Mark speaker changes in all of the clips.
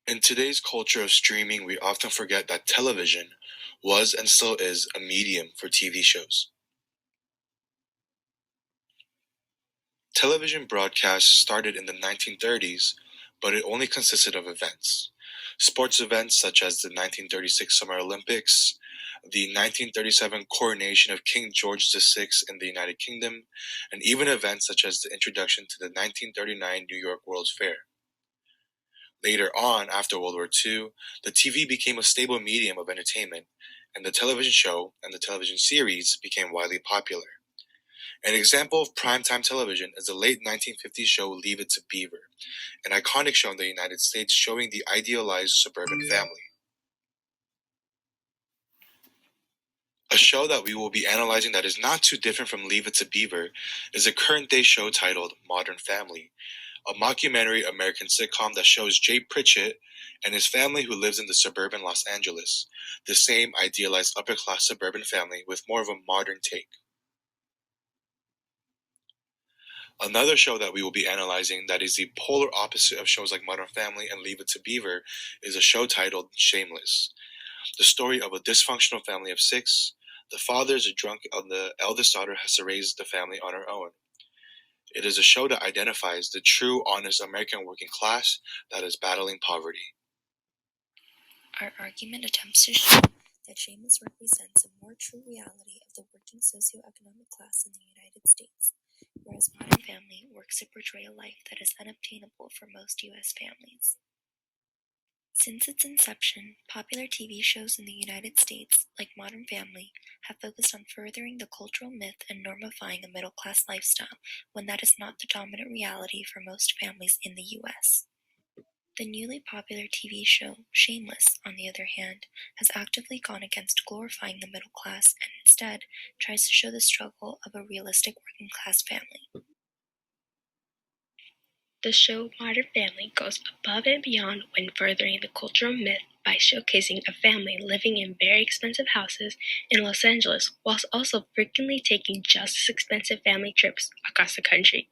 Speaker 1: In today's culture of streaming, we often forget that television was and still is a medium for TV shows. Television broadcasts started in the 1930s, but it only consisted of events. Sports events such as the 1936 Summer Olympics, the 1937 coronation of King George VI in the United Kingdom, and even events such as the introduction to the 1939 New York World's Fair. Later on, after World War II, the TV became a stable medium of entertainment, and the television show and the television series became widely popular. An example of primetime television is the late 1950s show Leave It to Beaver, an iconic show in the United States showing the idealized suburban family. A show that we will be analyzing that is not too different from Leave It to Beaver is a current-day show titled Modern Family, a mockumentary American sitcom that shows Jay Pritchett and his family who lives in the suburban Los Angeles, the same idealized upper-class suburban family with more of a modern take. Another show that we will be analyzing that is the polar opposite of shows like Modern Family and Leave It to Beaver is a show titled Shameless, the story of a dysfunctional family of 6. The father is a drunk and the eldest daughter has to raise the family on her own. It is a show that identifies the true, honest American working class that is battling poverty.
Speaker 2: Our argument attempts to show that Shameless represents a more true reality of the working socioeconomic class in the United States, whereas Modern Family works to portray a life that is unobtainable for most U.S. families. Since its inception, popular TV shows in the United States, like Modern Family, have focused on furthering the cultural myth and normifying a middle-class lifestyle when that is not the dominant reality for most families in the U.S. The newly popular TV show, Shameless, on the other hand, has actively gone against glorifying the middle class and instead tries to show the struggle of a realistic working-class family.
Speaker 3: The show Modern Family goes above and beyond when furthering the cultural myth by showcasing a family living in very expensive houses in Los Angeles whilst also frequently taking just as expensive family trips across the country.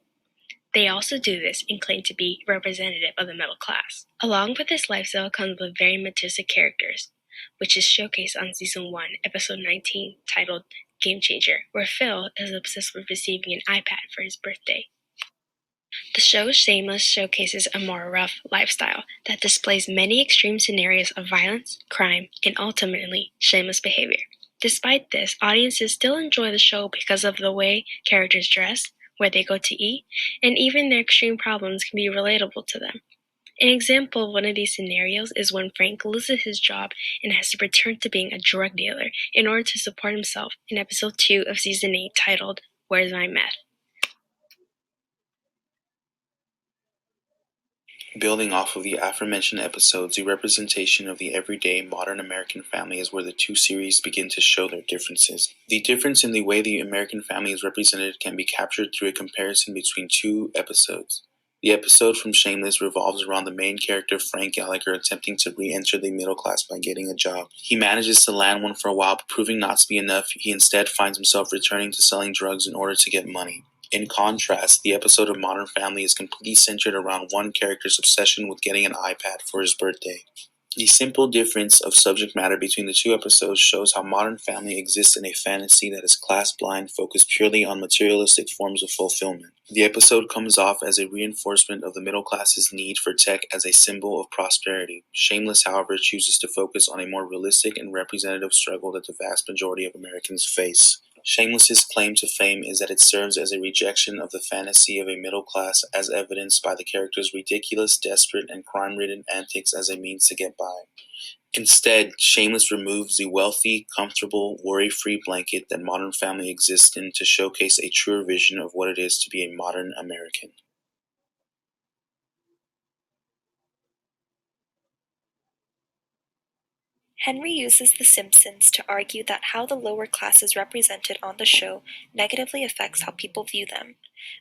Speaker 3: They also do this and claim to be representative of the middle class. Along with this lifestyle comes with very majestic characters, which is showcased on Season 1, Episode 19, titled Game Changer, where Phil is obsessed with receiving an iPad for his birthday. The show Shameless showcases a more rough lifestyle that displays many extreme scenarios of violence, crime, and ultimately shameless behavior. Despite this, audiences still enjoy the show because of the way characters dress, where they go to eat, and even their extreme problems can be relatable to them. An example of one of these scenarios is when Frank loses his job and has to return to being a drug dealer in order to support himself in Episode 2 of Season 8 titled Where's My Meth?
Speaker 4: Building off of the aforementioned episodes, the representation of the everyday modern American family is where the two series begin to show their differences. The difference in the way the American family is represented can be captured through a comparison between two episodes. The episode from Shameless revolves around the main character Frank Gallagher attempting to re-enter the middle class by getting a job. He manages to land one for a while, but proving not to be enough, he instead finds himself returning to selling drugs in order to get money. In contrast, the episode of Modern Family is completely centered around one character's obsession with getting an iPad for his birthday. The simple difference of subject matter between the two episodes shows how Modern Family exists in a fantasy that is class-blind, focused purely on materialistic forms of fulfillment. The episode comes off as a reinforcement of the middle class's need for tech as a symbol of prosperity. Shameless, however, chooses to focus on a more realistic and representative struggle that the vast majority of Americans face. Shameless's claim to fame is that it serves as a rejection of the fantasy of a middle class as evidenced by the character's ridiculous, desperate, and crime-ridden antics as a means to get by. Instead, Shameless removes the wealthy, comfortable, worry-free blanket that Modern Family exists in to showcase a truer vision of what it is to be a modern American.
Speaker 2: Henry uses The Simpsons to argue that how the lower class is represented on the show negatively affects how people view them,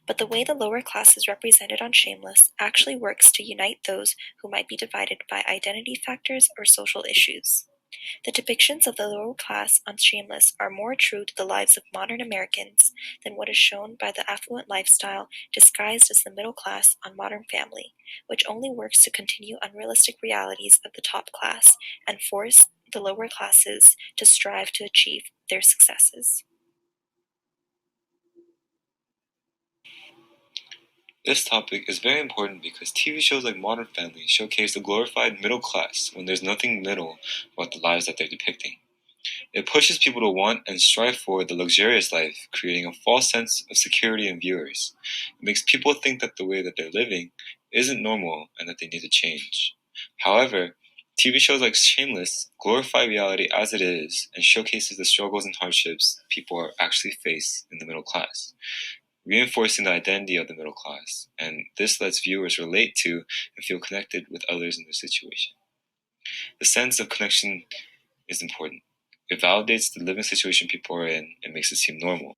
Speaker 2: but the way the lower class is represented on Shameless actually works to unite those who might be divided by identity factors or social issues. The depictions of the lower class on Shameless are more true to the lives of modern Americans than what is shown by the affluent lifestyle disguised as the middle class on Modern Family, which only works to continue unrealistic realities of the top class and force the lower classes to strive to achieve their successes.
Speaker 1: This topic is very important because TV shows like Modern Family showcase the glorified middle class when there's nothing middle about the lives that they're depicting. It pushes people to want and strive for the luxurious life, creating a false sense of security in viewers. It makes people think that the way that they're living isn't normal and that they need to change. However, TV shows like Shameless glorify reality as it is and showcases the struggles and hardships people actually face in the middle class, reinforcing the identity of the middle class, and this lets viewers relate to and feel connected with others in their situation. The sense of connection is important. It validates the living situation people are in and makes it seem normal.